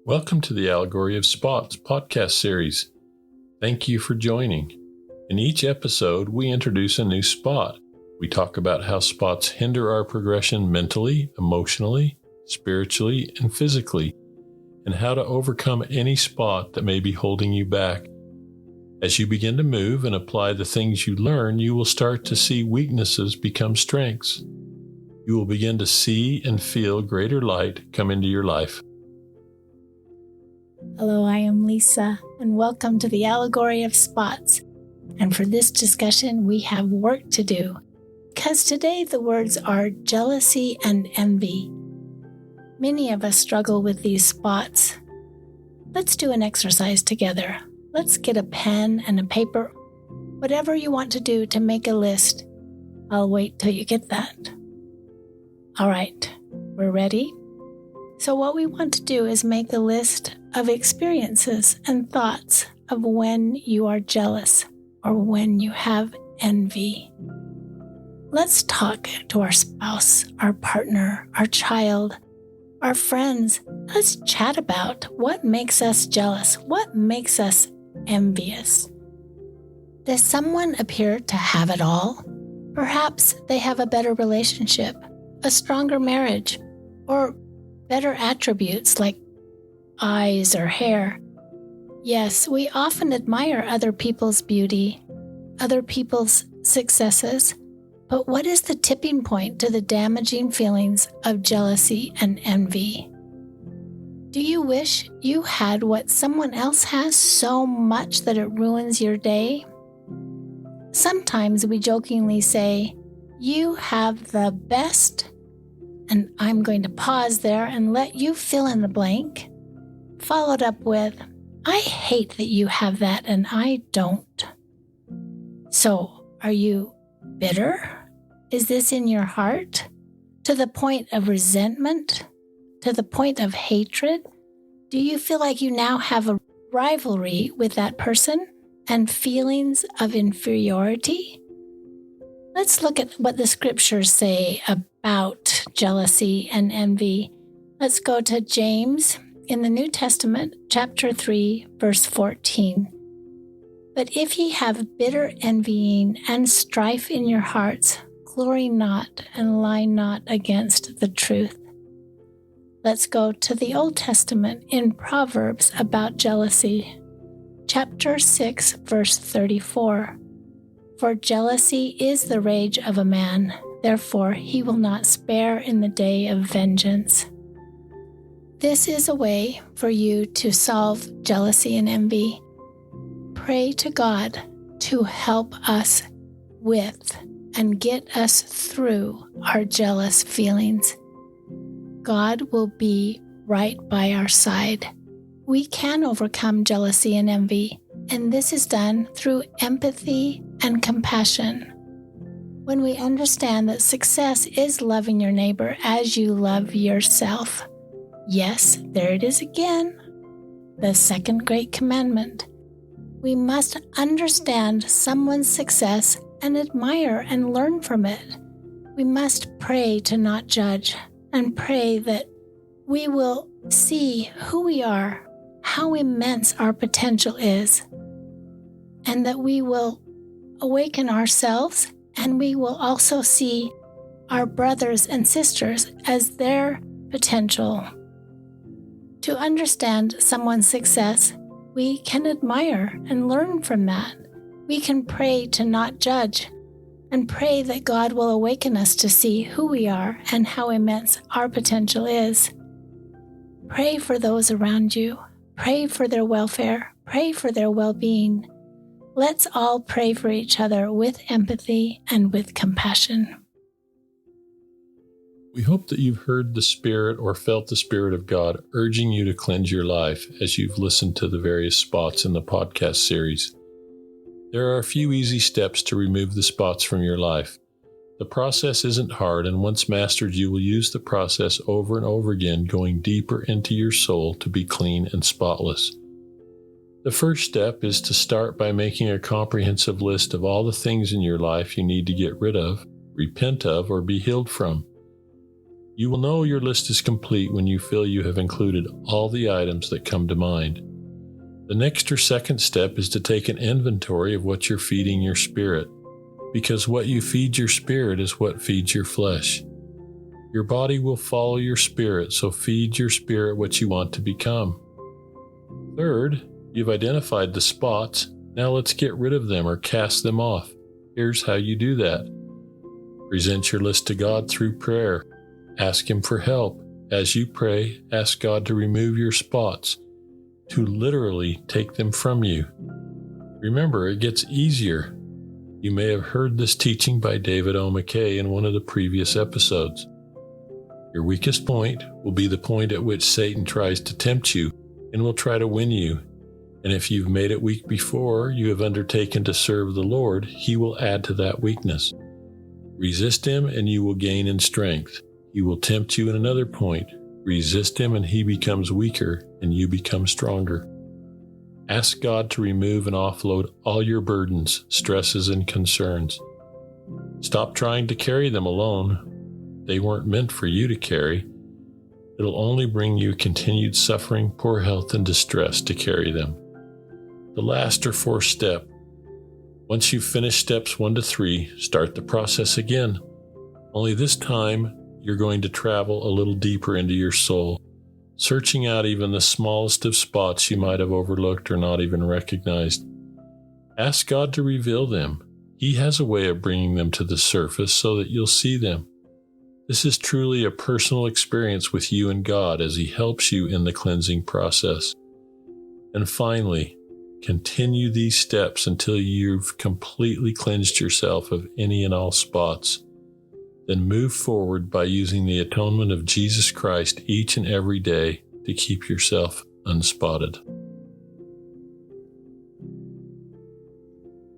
Welcome to the Allegory of Spots podcast series. Thank you for joining. In each episode, we introduce a new spot. We talk about how spots hinder our progression mentally, emotionally, spiritually, and physically, and how to overcome any spot that may be holding you back. As you begin to move and apply the things you learn, you will start to see weaknesses become strengths. You will begin to see and feel greater light come into your life. Hello, I am Lisa, and welcome to the Allegory of Spots. And for this discussion, we have work to do, because today the words are jealousy and envy. Many of us struggle with these spots. Let's do an exercise together. Let's get a pen and a paper, whatever you want to do to make a list. I'll wait till you get that. All right, we're ready? So what we want to do is make a list of experiences and thoughts of when you are jealous or when you have envy. Let's talk to our spouse, our partner, our child, our friends. Let's chat about what makes us jealous, what makes us envious. Does someone appear to have it all? Perhaps they have a better relationship, a stronger marriage, or better attributes like eyes or hair. Yes, we often admire other people's beauty, other people's successes, but what is the tipping point to the damaging feelings of jealousy and envy? Do you wish you had what someone else has so much that it ruins your day? Sometimes we jokingly say, "You have the best," and I'm going to pause there and let you fill in the blank, followed up with, "I hate that you have that and I don't." So, are you bitter? Is this in your heart? To the point of resentment? To the point of hatred? Do you feel like you now have a rivalry with that person and feelings of inferiority? Let's look at what the scriptures say about jealousy and envy. Let's go to James in the New Testament, chapter 3, verse 14. "But if ye have bitter envying and strife in your hearts, glory not and lie not against the truth." Let's go to the Old Testament in Proverbs about jealousy, chapter 6, verse 34. "For jealousy is the rage of a man, therefore he will not spare in the day of vengeance." This is a way for you to solve jealousy and envy. Pray to God to help us with and get us through our jealous feelings. God will be right by our side. We can overcome jealousy and envy, and this is done through empathy and compassion. When we understand that success is loving your neighbor as you love yourself. Yes, there it is again, the second great commandment. We must understand someone's success and admire and learn from it. We must pray to not judge and pray that we will see who we are, how immense our potential is, and that we will awaken ourselves and we will also see our brothers and sisters as their potential. To understand someone's success, we can admire and learn from that. We can pray to not judge and pray that God will awaken us to see who we are and how immense our potential is. Pray for those around you. Pray for their welfare. Pray for their well-being. Let's all pray for each other with empathy and with compassion. We hope that you've heard the Spirit or felt the Spirit of God urging you to cleanse your life as you've listened to the various spots in the podcast series. There are a few easy steps to remove the spots from your life. The process isn't hard, and once mastered, you will use the process over and over again, going deeper into your soul to be clean and spotless. The first step is to start by making a comprehensive list of all the things in your life you need to get rid of, repent of, or be healed from. You will know your list is complete when you feel you have included all the items that come to mind. The next or second step is to take an inventory of what you're feeding your spirit, because what you feed your spirit is what feeds your flesh. Your body will follow your spirit, so feed your spirit what you want to become. Third, you've identified the spots. Now let's get rid of them or cast them off. Here's how you do that. Present your list to God through prayer. Ask Him for help. As you pray, ask God to remove your spots, to literally take them from you. Remember, it gets easier. You may have heard this teaching by David O. McKay in one of the previous episodes. Your weakest point will be the point at which Satan tries to tempt you and will try to win you. And if you've made it weak before you have undertaken to serve the Lord, He will add to that weakness. Resist him and you will gain in strength. He will tempt you in another point. Resist him and he becomes weaker and you become stronger. Ask God to remove and offload all your burdens, stresses, and concerns. Stop trying to carry them alone. They weren't meant for you to carry. It'll only bring you continued suffering, poor health, and distress to carry them. The last or fourth step. Once you've finished steps 1 to 3, start the process again. Only this time, you're going to travel a little deeper into your soul, searching out even the smallest of spots you might have overlooked or not even recognized. Ask God to reveal them. He has a way of bringing them to the surface so that you'll see them. This is truly a personal experience with you and God as He helps you in the cleansing process. And finally, continue these steps until you've completely cleansed yourself of any and all spots. Then move forward by using the atonement of Jesus Christ each and every day to keep yourself unspotted.